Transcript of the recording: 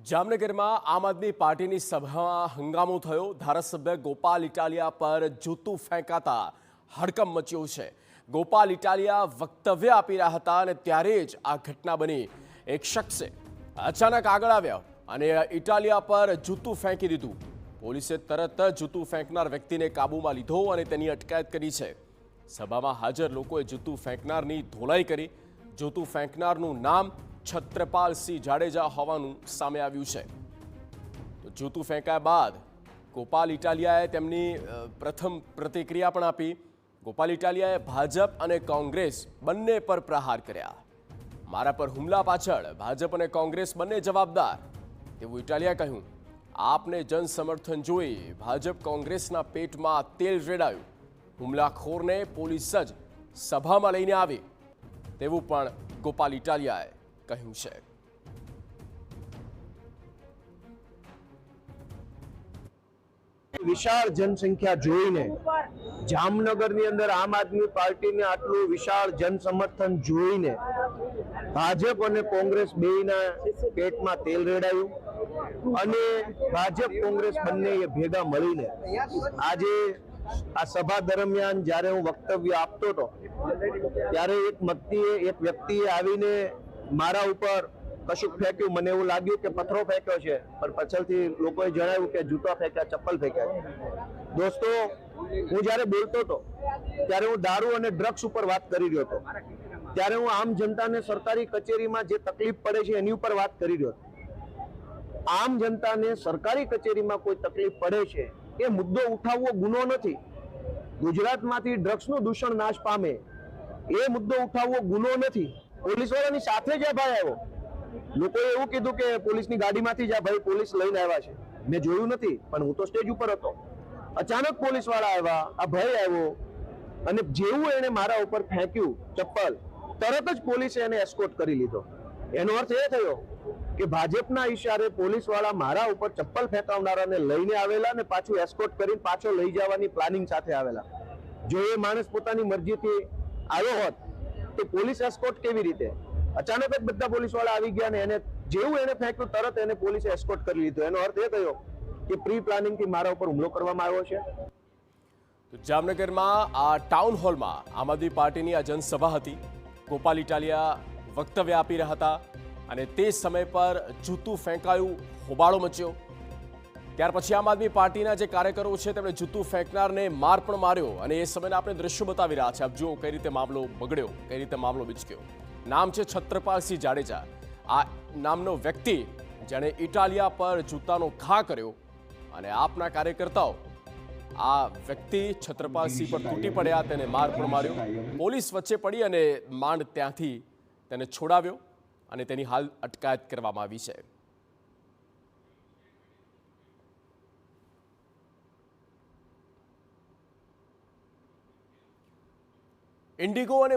જામનગરમાં આમ આદમી પાર્ટીની સભામાં હંગામો થયો। ધારાસભ્ય ગોપાલ ઇટાલિયા પર જૂતું ફેંકાતા હડકંપ મચ્યો છે। ગોપાલ ઇટાલિયા વક્તવ્ય આપી રહ્યા હતા અને ત્યારે જ આ ઘટના બની। એક શખ્સે અચાનક આગળ આવ્યા અને ઇટાલિયા પર જૂતું ફેંકી દીધું। પોલીસે તરત જ જૂતું ફેંકનાર વ્યક્તિને કાબૂમાં લીધો અને તેની અટકાયત કરી છે। સભામાં હાજર લોકોએ જૂતું ફેંકનારની ધોલાઈ કરી। જૂતું ફેંકનારનું નામ છત્રપાલસિંહ જાડેજા હોવાનું સામે આવ્યું છે। તો જૂતું ફેંકાયા બાદ ગોપાલ ઇટાલિયાએ તેમની પ્રથમ પ્રતિક્રિયા પણ આપી। ગોપાલ ઇટાલિયાએ ભાજપ અને કોંગ્રેસ બંને પર પ્રહાર કર્યા। મારા પર હુમલા પાછળ ભાજપ અને કોંગ્રેસ બંને જવાબદાર તેવું ઇટાલિયાએ કહ્યું। આપને જન સમર્થન જોઈ ભાજપ કોંગ્રેસના પેટમાં તેલ રેડાયું। હુમલાખોરને પોલીસ જ સભામાં લઈને આવી તેવું પણ ગોપાલ ઇટાલિયાએ કહ્યું છે। વિશાળ જનસંખ્યા જોઈને જામનગરની અંદર આમ આદમી પાર્ટીને આટલું વિશાળ જનસમર્થન જોઈને ભાજપ અને કોંગ્રેસ બેયના પેટમાં તેલ રેડાયું અને ભાજપ કોંગ્રેસ બંનેએ ભેગા મળીને આજે આ સભા દરમિયાન જ્યારે હું વક્તવ્ય આપતો હતો ત્યારે એક વ્યક્તિએ આવીને મારા ઉપર કશુંક ફેંક્યું। મને એવું લાગ્યું કે પથ્થરો ફેંક્યો છે, પણ પાછળથી લોકોએ જણાવ્યું કે જૂતા ફેંક્યા, ચપ્પલ ફેંક્યા। દોસ્તો, હું જ્યારે બોલતો હતો ત્યારે હું દારૂ અને ડ્રગ્સ ઉપર વાત કરી રહ્યો હતો। ત્યારે હું આમ જનતાને સરકારી કચેરીમાં જે તકલીફ પડે છે એની ઉપર વાત કરી રહ્યો હતો। આમ જનતાને સરકારી કચેરીમાં કોઈ તકલીફ પડે છે એ મુદ્દો ઉઠાવવો ગુનો નથી। ગુજરાતમાંથી ડ્રગ્સનું દૂષણ નાશ પામે એ મુદ્દો ઉઠાવવો ગુનો નથી। પોલીસવાળાની સાથે જ આ ભાઈ આવ્યો। લોકોએ એવું કીધું કે પોલીસની ગાડીમાંથી જ આ ભાઈ પોલીસ લઈને આવ્યા છે। મેં જોયું નથી, પણ હું તો સ્ટેજ ઉપર હતો। અચાનક પોલીસવાળા આવ્યા, આ ભાઈ આવ્યો અને જેવું એને મારા ઉપર ફેંક્યું ચપ્પલ, તરત જ પોલીસે એને એસ્કોર્ટ કરી લીધો। એનો અર્થ એ થયો કે ભાજપના ઈશારે પોલીસવાળા મારા ઉપર ચપ્પલ ફેંકાવનારાને લઈને આવેલા અને પાછું એસ્કોર્ટ કરીને પાછો લઈ જવાની પ્લાનિંગ સાથે આવેલા। જો એ માણસ પોતાની મરજીથી આવ્યો હોત તો પોલીસ એસ્કોર્ટ કેવી રીતે? અચાનક જ બધા પોલીસવાળા આવી ગયા અને એને જેવું એને ફેંક્યું તરત એને પોલીસે એસ્કોર્ટ કરી લીધો। એનો અર્થ એ થયો કે પ્રી પ્લાનિંગથી મારા ઉપર હુમલો કરવામાં આવ્યો છે। તો જામનગરમાં આ ટાઉન હોલમાં આમ આદમી પાર્ટીની આ જનસભા હતી। ગોપાલ ઇટાલિયા વક્તવ્ય આપી રહ્યા હતા અને તે સમય પર જૂતું ફેંકાયું, હોબાળો મચ્યો। ત્યાર પછી આમ આદમી પાર્ટીના જે કાર્યકરો છે તેમણે જૂતું ફેંકનારને માર પણ માર્યો અને એ સમયના આપણે દ્રશ્યો બતાવી રહ્યા છે। આપ જુઓ કઈ રીતે મામલો બગડ્યો, કઈ રીતે મામલો બિચક્યો। નામ છે છત્રપાલસિંહ જાડેજા। આ નામનો વ્યક્તિ જેણે ઇટાલિયા પર જૂતાનો ઘા કર્યો અને આપના કાર્યકર્તાઓ આ વ્યક્તિ છત્રપાલસિંહ પર તૂટી પડ્યા, તેને માર પણ માર્યો। પોલીસ વચ્ચે પડી અને માંડ ત્યાંથી તેને છોડાવ્યો અને તેની હાલ અટકાયત કરવામાં આવી છે। ઇન્ડિગો અને